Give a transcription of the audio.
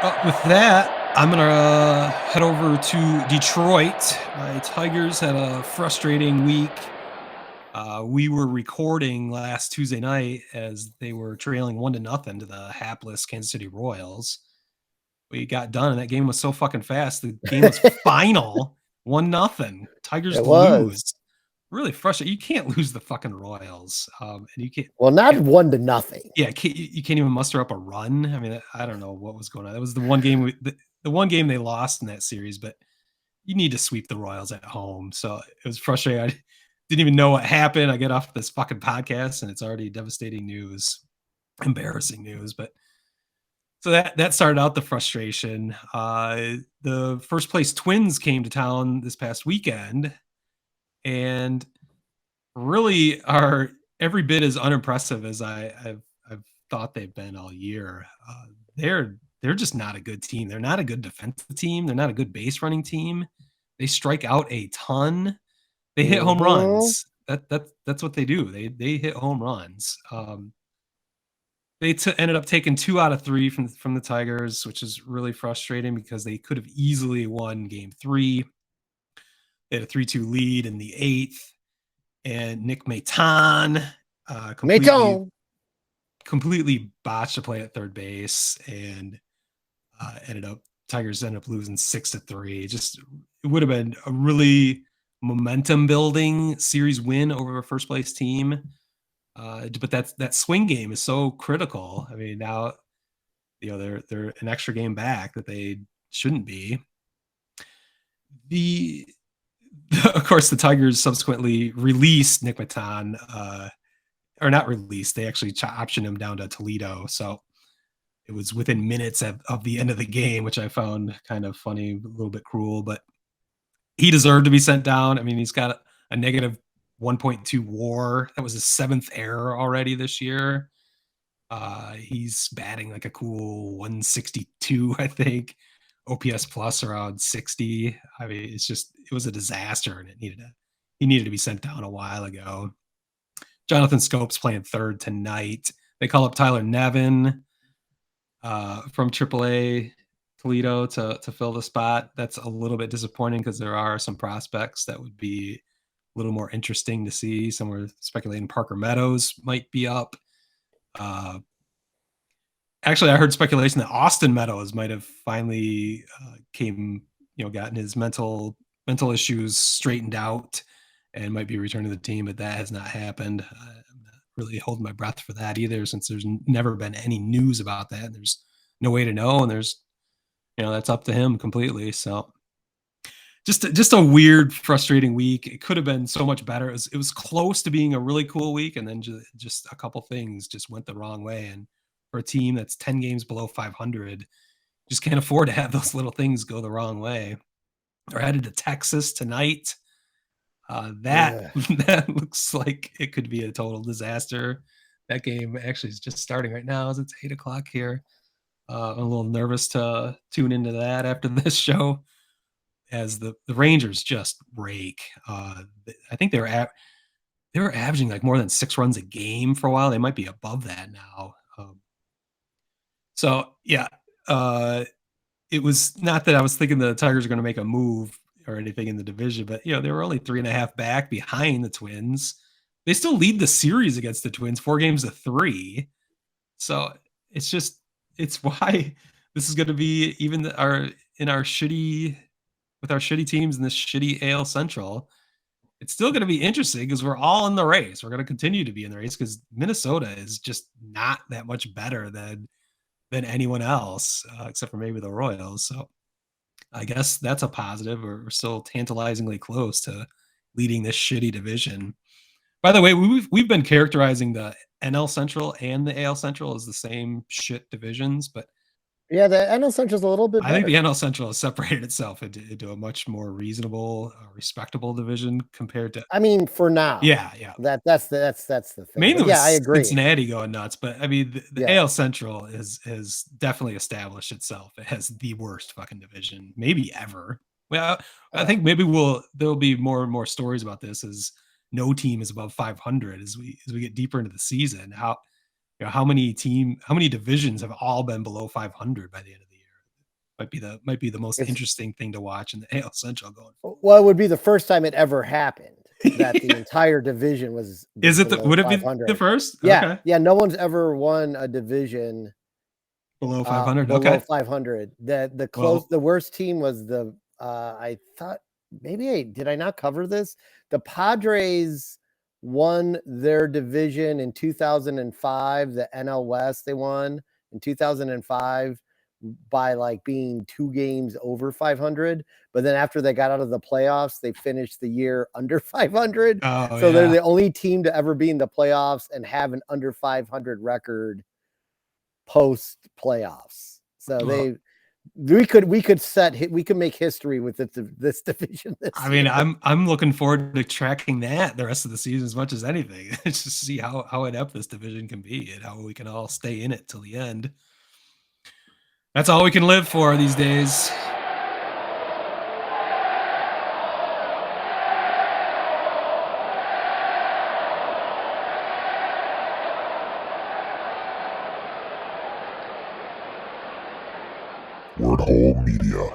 With that, I'm gonna head over to Detroit. My Tigers had a frustrating week. We were recording last Tuesday night as they were trailing 1-0 to the hapless Kansas City Royals. We got done, and that game was so fucking fast. The game was final, 1-0. Tigers It was. lose. Really frustrating. You can't lose the fucking Royals, and you can't. Well, not Yeah, 1-0. yeah, you can't even muster up a run. I mean, I don't know what was going on. That was the one game the one game they lost in that series, but you need to sweep the Royals at home. So it was frustrating. I didn't even know what happened. I get off this fucking podcast and it's already devastating news, embarrassing news. But so that started out the frustration. The first place Twins came to town this past weekend and really are every bit as unimpressive as I've thought they've been all year. They're just not a good team. They're not a good defensive team. They're not a good base running team. They strike out a ton. They hit home Mhm. runs. That's what they do. They hit home runs. They ended up taking 2 out of 3 from the Tigers, which is really frustrating because they could have easily won Game 3. They had a 3-2 lead in the 8th, and Nick Maton uh, completely Maton. completely botched a play at third base and ended up Tigers ended up losing 6-3. Just it would have been a really momentum building series win over a first place team. But that swing game is so critical. I mean, now they're an extra game back that they shouldn't be. The of course the Tigers subsequently released Nick Maton, or not released. They actually optioned him down to Toledo. So it was within minutes of the end of the game, which I found kind of funny, a little bit cruel, but he deserved to be sent down. I mean, he's got a negative 1.2 WAR. That was his 7th error already this year. He's batting like a cool 162, I think. OPS plus around 60. I mean, it was a disaster, and he needed to be sent down a while ago. Jonathan Scope's playing third tonight. They call up Tyler Nevin from AAA Toledo to fill the spot. That's a little bit disappointing because there are some prospects that would be a little more interesting to see. Some were speculating Parker Meadows might be up. Uh, Actually, I heard speculation that Austin Meadows might have finally gotten his mental issues straightened out and might be returning to the team, but that has not happened. I'm not really holding my breath for that either, since there's never been any news about that. There's no way to know, and that's up to him completely. So just a weird, frustrating week. It could have been so much better. It was close to being a really cool week, and then just a couple things just went the wrong way. And for a team that's 10 games below 500, just can't afford to have those little things go the wrong way. They're headed to Texas tonight. That Ugh. that looks like it could be a total disaster. That game actually is just starting right now as it's 8 o'clock here. I'm a little nervous to tune into that after this show, as the Rangers just rake. I think they were averaging like more than 6 runs a game for a while. They might be above that now. So yeah, uh, it was not that I was thinking the Tigers are going to make a move or anything in the division, but they were only 3.5 back behind the Twins. They still lead the series against the Twins, 4-3. So it's just it's why this is going to be even our in our shitty with our shitty teams in this shitty AL Central. It's still going to be interesting because we're all in the race. We're going to continue to be in the race because Minnesota is just not that much better than anyone else, except for maybe the Royals. So I guess that's a positive. We're still tantalizingly close to leading this shitty division. By the way, we've been characterizing the NL Central and the AL Central as the same shit divisions, but Yeah, the NL Central's a little bit I think the better. NL Central has separated itself into a much more reasonable, respectable division compared to. I mean, for now. Yeah, yeah. That's the thing. But Mainly with yeah, I agree. Cincinnati going nuts, but I mean the Yeah. AL Central has definitely established itself. It has the worst fucking division, maybe ever. Well, I Uh, think maybe there'll be more and more stories about this as no team is above 500 as we get deeper into the season. How many divisions have all been below 500 by the end of the year? might be the most It's interesting thing to watch in the AL Central going forward. well, it would be the first time it ever happened that the entire division was Is it below would it be the 500. first? Yeah, Okay. yeah, no one's ever won a division Below 500. below Okay. 500. Well, The worst team was I thought did I not cover this? The Padres won their division in 2005, the NL West they won in 2005 by like being 2 games over 500, but then after they got out of the playoffs, they finished the year under 500. oh So they're yeah. the only team to ever be in the playoffs and have an under 500 record post playoffs. So Well, we could make history with this division this I mean, year. I'm looking forward to tracking that the rest of the season as much as anything. Just to see how inept this division can be and how we can all stay in it till the end. That's all we can live for these days. Word Hole Media.